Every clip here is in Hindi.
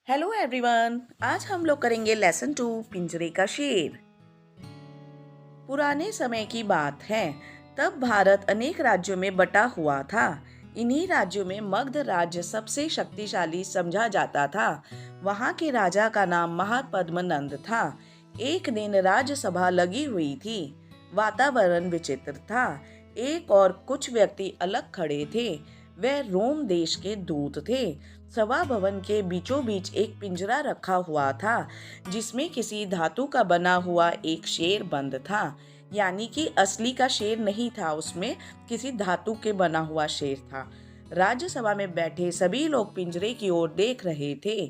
Hello everyone. आज हम लोग करेंगे लेसन 2 पिंजरे का शेर। पुराने समय की बात है। तब भारत अनेक राज्यों में बटा हुआ था। इन्हीं राज्यों में मगध राज्य सबसे शक्तिशाली समझा जाता था। वहाँ के राजा का नाम महापद्मनंद था। एक दिन राज्यसभा लगी हुई थी। वातावरण विचित्र था। एक और कुछ व्यक्ति अलग खड़े थे। वे रोम देश के दूत थे। सभा भवन के बीचों बीच एक पिंजरा रखा हुआ था, जिसमें किसी धातु का बना हुआ एक शेर बंद था। यानी कि असली का शेर नहीं था, उसमें किसी धातु के बना हुआ शेर था। राज्यसभा में बैठे सभी लोग पिंजरे की ओर देख रहे थे।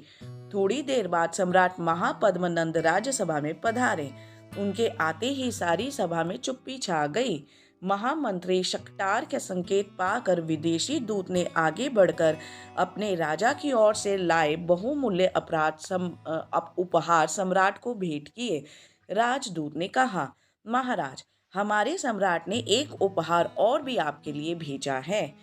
थोड़ी देर बाद सम्राट महापद्मनंद राज्यसभा में पधारे। उनके आते ही सारी सभा में चुप्पी छा गई। महामंत्री शकटार के संकेत पाकर विदेशी दूत ने आगे बढ़कर अपने राजा की ओर से लाए बहुमूल्य उपहार सम्राट को भेंट किए। राजदूत ने कहा, महाराज, हमारे सम्राट ने एक उपहार और भी आपके लिए भेजा है।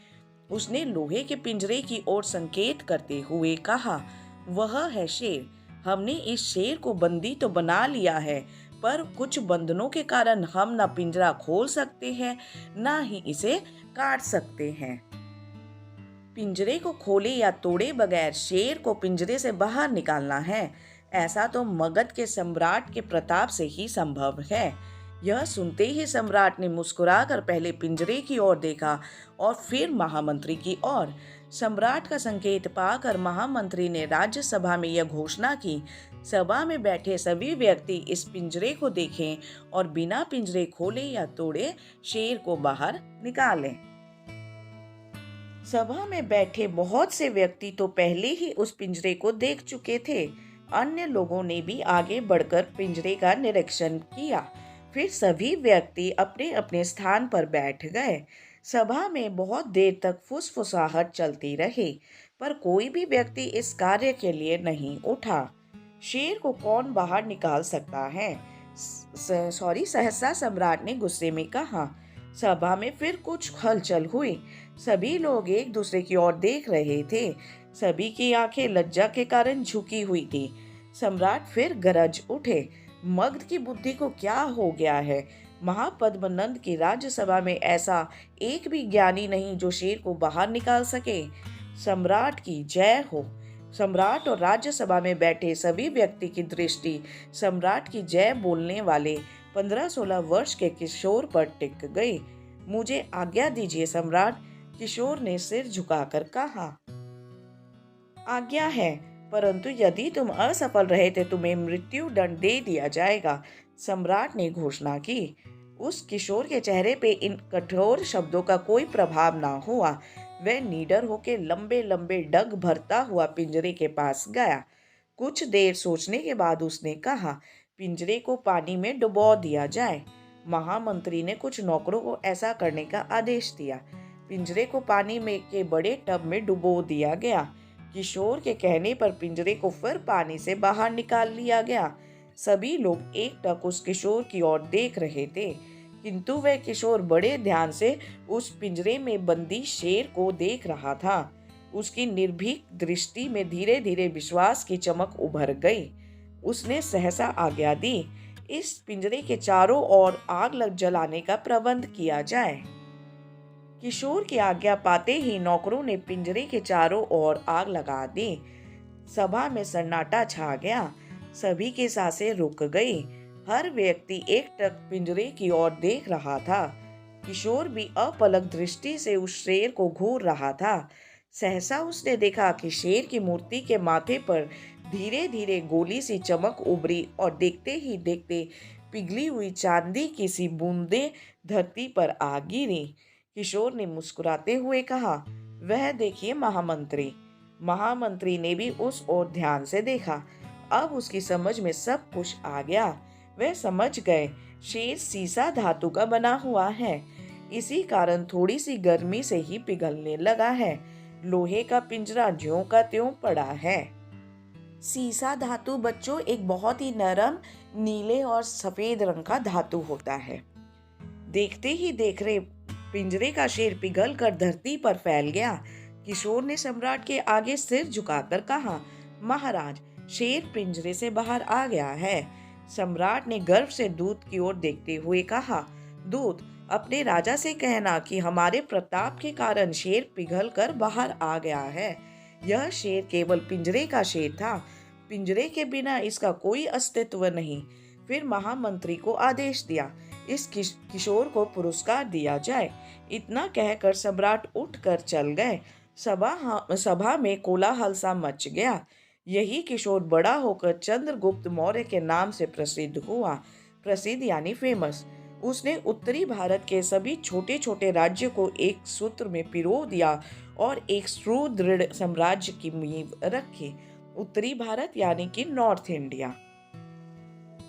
उसने लोहे के पिंजरे की ओर संकेत करते हुए कहा, वह है शेर। हमने इस शेर को बंदी तो बना लिया है, पर कुछ बंधनों के कारण हम न पिंजरा खोल सकते हैं, न ही इसे काट सकते हैं। पिंजरे को खोले या तोड़े बगैर शेर को पिंजरे से बाहर निकालना है। ऐसा तो मगध के सम्राट के प्रताप से ही संभव है। यह सुनते ही सम्राट ने मुस्कुराकर पहले पिंजरे की ओर देखा और फिर महामंत्री की ओर। सम्राट का संकेत पाकर महामंत्री ने राज्यसभा में यह घोषणा की, सभा में बैठे सभी व्यक्ति इस पिंजरे को देखें और बिना पिंजरे खोले या तोड़े शेर को बाहर निकालें। सभा में बैठे बहुत से व्यक्ति तो पहले ही उस पिंजरे को देख चुके थे। अन्य लोगों ने भी आगे बढ़कर पिंजरे का निरीक्षण किया। फिर सभी व्यक्ति अपने अपने स्थान पर बैठ गए। सभा में बहुत देर तक फुसफुसाहट चलती रही, पर कोई भी व्यक्ति इस कार्य के लिए नहीं उठा। शेर को कौन बाहर निकाल सकता है? सहसा सम्राट ने गुस्से में कहा। सभा में फिर कुछ हलचल हुई। सभी लोग एक दूसरे की ओर देख रहे थे। सभी की आंखें लज्जा के कारण झुकी हुई थी। सम्राट फिर गरज उठे, मगध की बुद्धि को क्या हो गया है? महापद्मनंद की राज्यसभा में ऐसा एक भी ज्ञानी नहीं जो शेर को बाहर निकाल सके। सम्राट की जय हो। सम्राट और राज्यसभा में बैठे सभी व्यक्ति की दृष्टि सम्राट की जय बोलने वाले 15-16 वर्ष के किशोर पर टिक गई। मुझे आज्ञा दीजिए सम्राट, किशोर ने सिर झुकाकर कहा। आज्ञा है, परंतु यदि तुम असफल रहे तो तुम्हें मृत्यु दंड दे दिया जाएगा, सम्राट ने घोषणा की। उस किशोर के चेहरे पे इन कठोर शब्दों का कोई प्रभाव ना हुआ। वह निडर होकर लंबे लंबे डग भरता हुआ पिंजरे के पास गया। कुछ देर सोचने के बाद उसने कहा, पिंजरे को पानी में डुबो दिया जाए। महामंत्री ने कुछ नौकरों को ऐसा करने का आदेश दिया। पिंजरे को पानी में के बड़े टब में डुबो दिया गया। किशोर के कहने पर पिंजरे को फिर पानी से बाहर निकाल लिया गया। सभी लोग एकटक उस किशोर की ओर देख रहे थे, किंतु वह किशोर बड़े ध्यान से उस पिंजरे में बंदी शेर को देख रहा था। उसकी निर्भीक दृष्टि में धीरे धीरे विश्वास की चमक उभर गई। उसने सहसा आज्ञा दी, इस पिंजरे के चारों ओर आग लग जलाने का प्रबंध किया जाए। किशोर की आज्ञा पाते ही नौकरों ने पिंजरे के चारों ओर आग लगा दी। सभा में सन्नाटा छा गया। सभी की सांसें रुक गई। हर व्यक्ति एकटक पिंजरे की ओर देख रहा था। किशोर भी अपलक दृष्टि से उस शेर को घूर रहा था। सहसा उसने देखा कि शेर की मूर्ति के माथे पर धीरे धीरे गोली सी चमक उभरी और देखते ही देखते पिघली हुई चांदी की सी बूंदें धरती पर आ गिरी। किशोर ने मुस्कुराते हुए कहा, वह देखिए महामंत्री। महामंत्री ने भी उस ओर ध्यान से देखा। अब उसकी समझ में सब कुछ आ गया। वह समझ गए, शेर सीसा धातु का बना हुआ है, इसी कारण थोड़ी सी गर्मी से ही पिघलने लगा है। लोहे का पिंजरा ज्यों का त्यों पड़ा है। सीसा धातु बच्चों एक बहुत ही नरम नीले और सफेद रंग का धातु होता है। देखते ही देख रहे पिंजरे का शेर पिघल कर धरती पर फैल गया। किशोर ने सम्राट के आगे सिर झुकाकर कहा, महाराज, शेर पिंजरे से बाहर आ गया है। सम्राट ने गर्व से दूत की ओर देखते हुए कहा, दूत, अपने राजा से कहना कि हमारे प्रताप के कारण शेर पिघल कर बाहर आ गया है। यह शेर केवल पिंजरे का शेर था, पिंजरे के बिना इसका कोई अस्तित्व नहीं। फिर महामंत्री को आदेश दिया, इस किशोर को पुरस्कार दिया जाए। इतना कहकर सम्राट उठकर चल गए। सभा में कोलाहल सा मच गया। यही किशोर बड़ा होकर चंद्रगुप्त मौर्य के नाम से प्रसिद्ध हुआ। प्रसिद्ध यानी फेमस। उसने उत्तरी भारत के सभी छोटे छोटे राज्यों को एक सूत्र में पिरो दिया और एक सुदृढ़ साम्राज्य की नींव रखी। उत्तरी भारत यानी कि नॉर्थ इंडिया।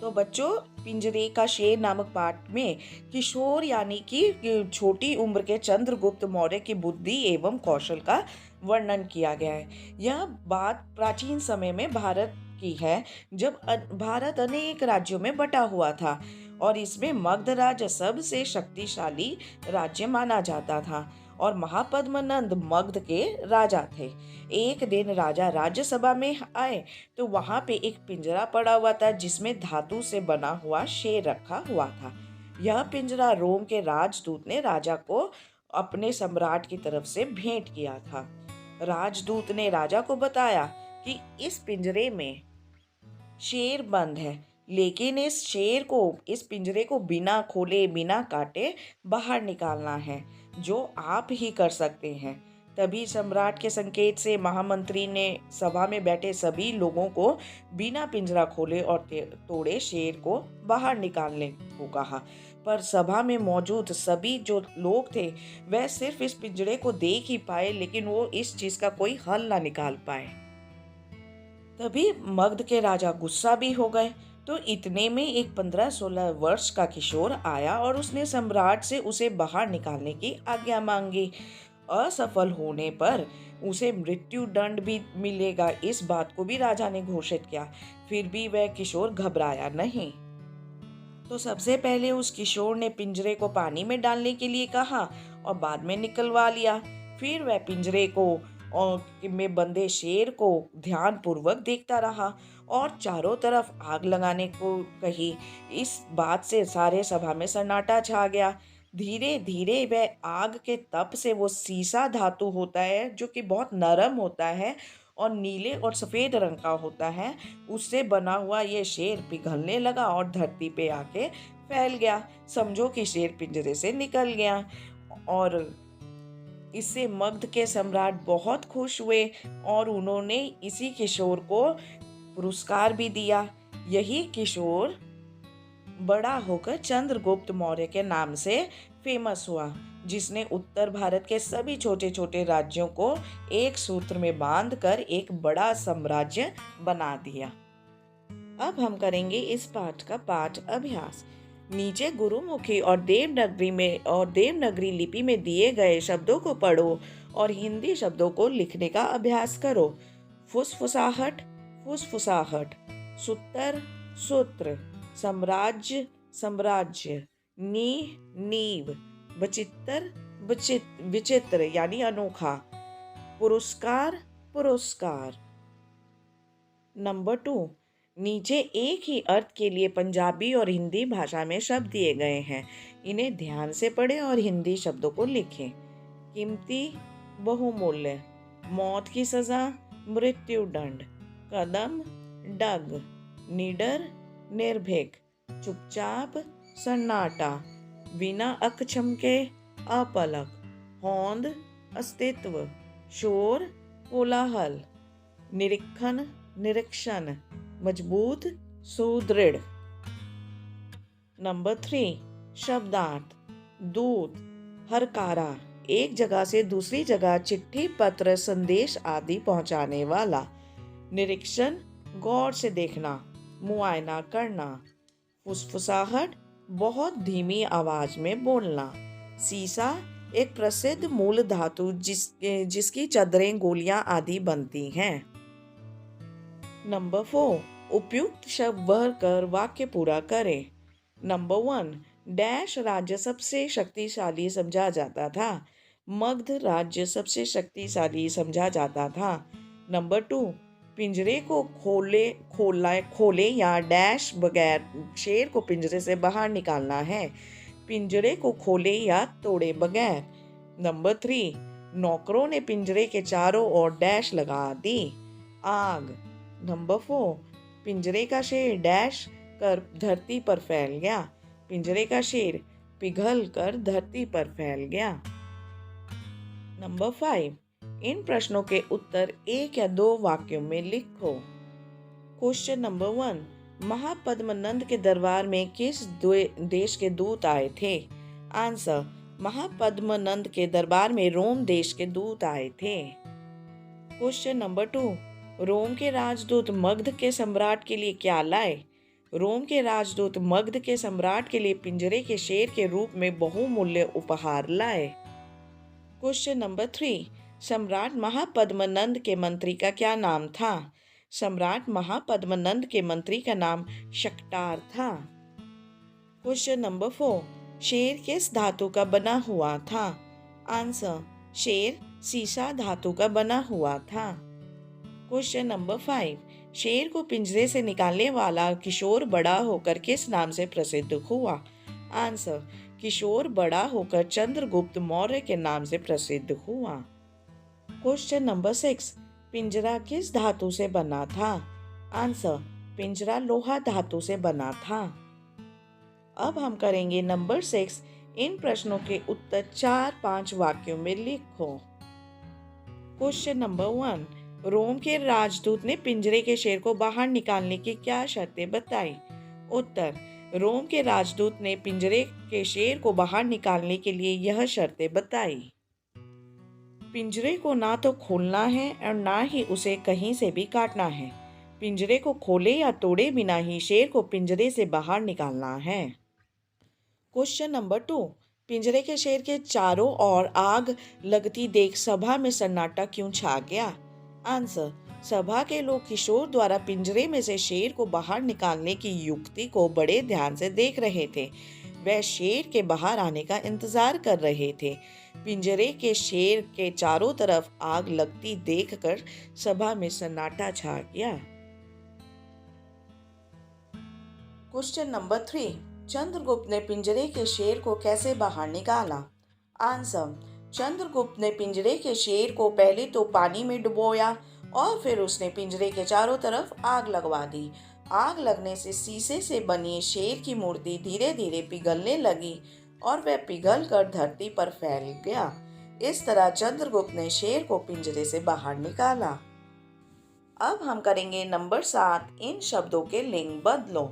तो बच्चों, पिंजरे का शेर नामक पाठ में किशोर यानी कि छोटी उम्र के चंद्रगुप्त मौर्य की बुद्धि एवं कौशल का वर्णन किया गया है। यह बात प्राचीन समय में भारत की है, जब भारत अनेक राज्यों में बटा हुआ था और इसमें मगध राज्य सबसे शक्तिशाली राज्य माना जाता था और महापद्मनंद मगध के राजा थे। एक दिन राजा राज्यसभा में आए तो वहां पे एक पिंजरा पड़ा हुआ था जिसमें धातु से बना हुआ शेर रखा हुआ था। यह पिंजरा रोम के राजदूत ने राजा को अपने सम्राट की तरफ से भेंट किया था। राजदूत ने राजा को बताया कि इस पिंजरे में शेर बंद है, लेकिन इस पिंजरे को बिना खोले बिना काटे बाहर निकालना है, जो आप ही कर सकते हैं। तभी सम्राट के संकेत से महामंत्री ने सभा में बैठे सभी लोगों को बिना पिंजरा खोले और तोड़े शेर को बाहर निकालने को कहा। पर सभा में मौजूद सभी जो लोग थे वह सिर्फ इस पिंजरे को देख ही पाए, लेकिन वो इस चीज का कोई हल ना निकाल पाए। तभी मगध के राजा गुस्सा भी हो गए। तो इतने में एक 15-16 वर्ष का किशोर आया और उसने सम्राट से उसे बाहर निकालने की आज्ञा मांगी। असफल होने पर उसे मृत्यु दंड भी मिलेगा, इस बात को भी राजा ने घोषित किया। फिर भी वह किशोर घबराया नहीं। तो सबसे पहले उस किशोर ने पिंजरे को पानी में डालने के लिए कहा और बाद में निकलवा लिया। फिर वह पिंजरे को और में बंधे शेर को ध्यान पूर्वक देखता रहा और चारों तरफ आग लगाने को कही। इस बात से सारे सभा में सन्नाटा छा गया। धीरे धीरे वह आग के तप से वो सीसा धातु होता है जो कि बहुत नरम होता है और नीले और सफेद रंग का होता है, उससे बना हुआ ये शेर पिघलने लगा और धरती पे आके फैल गया। समझो कि शेर पिंजरे से निकल गया। और इससे मगध के सम्राट बहुत खुश हुए और उन्होंने इसी किशोर को पुरस्कार भी दिया। यही किशोर बड़ा होकर चंद्रगुप्त मौर्य के नाम से फेमस हुआ, जिसने उत्तर भारत के सभी छोटे छोटे राज्यों को एक सूत्र में बांधकर एक बड़ा साम्राज्य बना दिया। अब हम करेंगे इस पाठ का पाठ अभ्यास। नीचे गुरुमुखी और देवनागरी लिपि में दिए गए शब्दों को पढ़ो और हिंदी शब्दों को लिखने का अभ्यास करो। फुसफुसाहट, फुसफुसाहट। सूत्र, सूत्र। साम्राज्य, साम्राज्य। नींव। बचित्र, विचित्र यानी अनोखा। पुरस्कार, पुरस्कार। नंबर 2, नीचे एक ही अर्थ के लिए पंजाबी और हिंदी भाषा में शब्द दिए गए हैं, इन्हें ध्यान से पढ़ें और हिंदी शब्दों को लिखें। कीमती, बहुमूल्य। मौत की सजा, मृत्यु दंड। कदम, डग। निडर, निर्भीक। चुपचाप, सन्नाटा। बिना अख झमके, अपलक। होंद, अस्तित्व। शोर, कोलाहल। निरीक्षण, निरीक्षण। मजबूत, सुदृढ़। नंबर 3, शब्दार्थ। दूत, हरकारा, एक जगह से दूसरी जगह चिट्ठी, पत्र, संदेश आदि पहुंचाने वाला। निरीक्षण, गौर से देखना, मुआयना करना। फुसफुसाहट, बहुत धीमी आवाज में बोलना। सीसा, एक प्रसिद्ध मूल धातु जिसकी चदरें, गोलियां आदि बनती हैं। नंबर 4, उपयुक्त शब्द भरकर वाक्य पूरा करें। नंबर 1, डैश राज्य सबसे शक्तिशाली समझा जाता था। मगध राज्य सबसे शक्तिशाली समझा जाता था। नंबर 2, पिंजरे को खोले या डैश बगैर शेर को पिंजरे से बाहर निकालना है। पिंजरे को खोले या तोड़े बगैर। नंबर 3, नौकरों ने पिंजरे के चारों ओर डैश लगा दी। आग। नंबर 4, पिंजरे का शेर डैश कर धरती पर फैल गया। पिंजरे का शेर पिघल कर धरती पर फैल गया। नंबर 5, इन प्रश्नों के उत्तर 1 या 2 वाक्यों में लिखो। क्वेश्चन नंबर 1, महापद्मनंद के दरबार में किस देश के दूत आए थे? आंसर, महापद्मनंद के दरबार में रोम देश के दूत आए थे। क्वेश्चन नंबर 2, रोम के राजदूत मगध के सम्राट के लिए क्या लाए? रोम के राजदूत मगध के सम्राट के लिए पिंजरे के शेर के रूप में बहुमूल्य उपहार लाए। क्वेश्चन नंबर 3, सम्राट महापद्मनंद के मंत्री का क्या नाम था? सम्राट महापद्मनंद के मंत्री का नाम शक्टार था। क्वेश्चन नंबर 4, शेर किस धातु का बना हुआ था? आंसर, शेर सीसा धातु का बना हुआ था। क्वेश्चन नंबर 5, शेर को पिंजरे से निकालने वाला किशोर बड़ा होकर किस नाम से प्रसिद्ध हुआ? आंसर, किशोर बड़ा होकर चंद्रगुप्त मौर्य के नाम से प्रसिद्ध हुआ। क्वेश्चन नंबर 6, पिंजरा किस धातु से बना था? आंसर, पिंजरा लोहा धातु से बना था। अब हम करेंगे नंबर 6, इन प्रश्नों के उत्तर 4-5 वाक्यों में लिखो। क्वेश्चन नंबर 1, रोम के राजदूत ने पिंजरे के शेर को बाहर निकालने की क्या शर्तें बताई? उत्तर, रोम के राजदूत ने पिंजरे के शेर को बाहर निकालने के लिए यह शर्तें बताई। पिंजरे को ना तो खोलना है और ना ही उसे कहीं से भी काटना है। पिंजरे को खोले या तोड़े बिना ही शेर को पिंजरे से बाहर निकालना है। क्वेश्चन नंबर 2, पिंजरे के शेर के चारों ओर आग लगती देख सभा में सन्नाटा क्यों छा गया? आंसर, सभा के लोग किशोर द्वारा पिंजरे में से शेर को बाहर निकालने की युक्ति को बड़े ध्यान से देख रहे थे। वह शेर के बाहर आने का इंतजार कर रहे थे। पिंजरे के शेर के चारों तरफ आग लगती देखकर सभा में सन्नाटा छा गया। क्वेश्चन नंबर 3, चंद्रगुप्त ने पिंजरे के शेर को कैसे बाहर निकाला? आंसर, चंद्रगुप्त ने पिंजरे के शेर को पहले तो पानी में डुबोया और फिर उसने पिंजरे के चारों तरफ आग लगवा दी। आग लगने से शीशे से बनी शेर की मूर्ति धीरे धीरे पिघलने लगी और वह पिघल कर धरती पर फैल गया। इस तरह चंद्रगुप्त ने शेर को पिंजरे से बाहर निकाला। अब हम करेंगे नंबर 7, इन शब्दों के लिंग बदलो।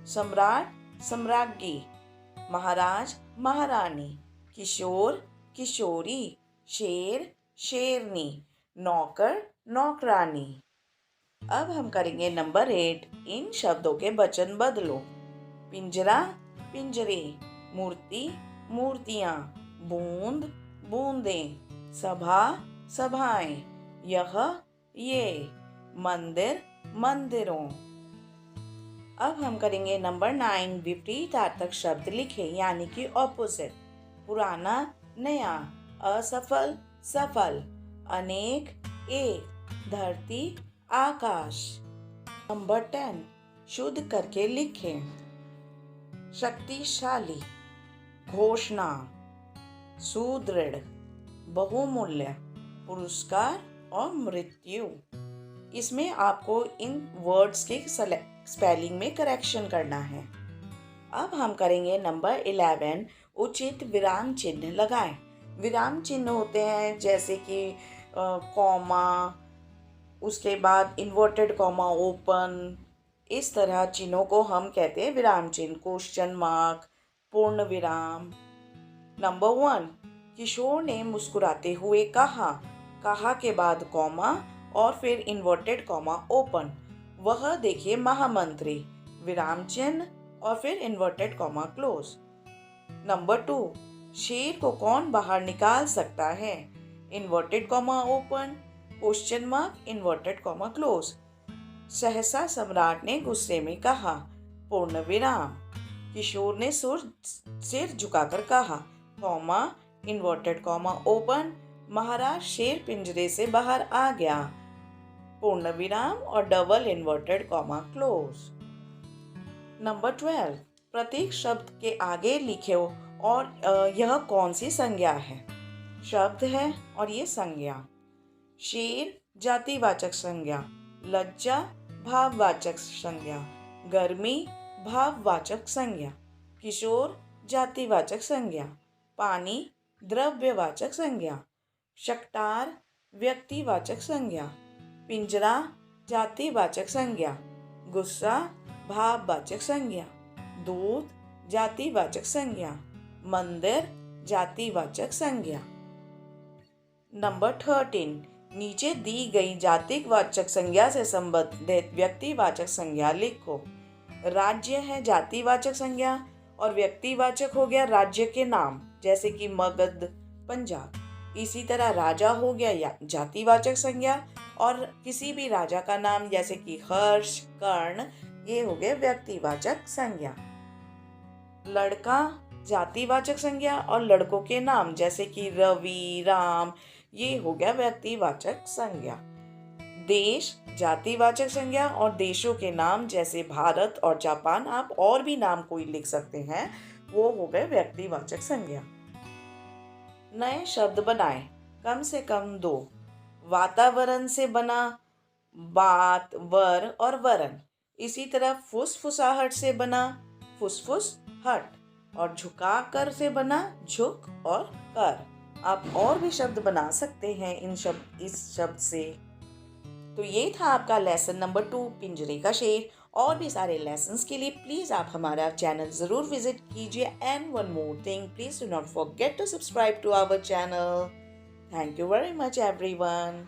सम्राट, सम्राज्ञी, महाराज, महारानी, किशोर, किशोरी, शेर, शेरनी, नौकर, नौकरानी। अब हम करेंगे नंबर 8, इन शब्दों के वचन बदलो। पिंजरा, पिंजरे, मूर्ति, मूर्तियाँ, बूंद, बूंदें, सभा, सभाएं, यह, ये, मंदिर, मंदिरों। अब हम करेंगे नंबर 9, विपरीतार्थक शब्द लिखें यानी कि ऑपोजिट। पुराना, नया, असफल, सफल, अनेक, एक, धरती, आकाश। नंबर 10, शुद्ध करके लिखें। शक्तिशाली, घोषणा, सुदृढ़, बहुमूल्य, पुरस्कार और मृत्यु। इसमें आपको इन वर्ड्स के स्पेलिंग में करेक्शन करना है। अब हम करेंगे नंबर 11, उचित विराम चिन्ह लगाएं। विराम चिन्ह होते हैं जैसे कि कॉमा, उसके बाद इन्वर्टेड कॉमा, ओपन, इस तरह चिन्हों को हम कहते हैं विराम चिन्ह। क्वेश्चन मार्क, पूर्ण विराम। नंबर 1, किशोर ने मुस्कुराते हुए कहा। कहा के बाद कॉमा और फिर इन्वर्टेड कॉमा, ओपन। वह देखिए महामंत्री, विराम चिन्ह और फिर इन्वर्टेड कॉमा, क्लोज। नंबर 2, शेर को कौन बाहर निकाल सकता है? Inverted comma, open, question mark, inverted comma, close. सहसा सम्राट ने गुस्से में कहा, पूर्ण विराम। किशोर ने सिर झुकाकर कहा, कॉमा, इन्वर्टेड कॉमा, ओपन, महाराज शेर पिंजरे से बाहर आ गया। पूर्ण विराम और double inverted comma close. Number 12, प्रत्येक शब्द के आगे लिखो और यह कौन सी संज्ञा है। शब्द है और ये संज्ञा। शेर जातिवाचक संज्ञा, लज्जा भाववाचक संज्ञा, गर्मी भाववाचक संज्ञा, किशोर जातिवाचक संज्ञा, पानी द्रव्यवाचक संज्ञा, शक्टार व्यक्तिवाचक संज्ञा, पिंजरा जातिवाचक संज्ञा, गुस्सा भाववाचक संज्ञा, दूध जातिवाचक संज्ञा, मंदिर जातिवाचक संज्ञा। नंबर 13, नीचे दी गई जातिवाचक संज्ञा से संबंधित व्यक्तिवाचक संज्ञा लिखो। राज्य है जातिवाचक संज्ञा और व्यक्तिवाचक हो गया राज्य के नाम, जैसे कि मगध पंजाब। इसी तरह राजा हो गया या जातिवाचक संज्ञा और किसी भी राजा का नाम जैसे कि हर्ष कर्ण, ये हो गए व्यक्तिवाचक संज्ञा। लड़का जातिवाचक संज्ञा और लड़कों के नाम जैसे कि रवि राम, ये हो गया व्यक्तिवाचक संज्ञा। देश जातिवाचक संज्ञा और देशों के नाम जैसे भारत और जापान, आप और भी नाम कोई लिख सकते हैं, वो हो गए व्यक्तिवाचक संज्ञा। नए शब्द बनाएं, कम से कम 2। वातावरण से बना बात वर और वरण। इसी तरह फुसफुसाहट से बना फुसफुस हट और झुकाकर से बना झुक और कर। आप और भी शब्द बना सकते हैं इस शब्द से। तो ये था आपका लेसन नंबर 2 पिंजरे का शेर। और भी सारे लेसन्स के लिए प्लीज़ आप हमारा चैनल ज़रूर विजिट कीजिए। And one more thing, please do not forget to subscribe to our channel. Thank you very much everyone.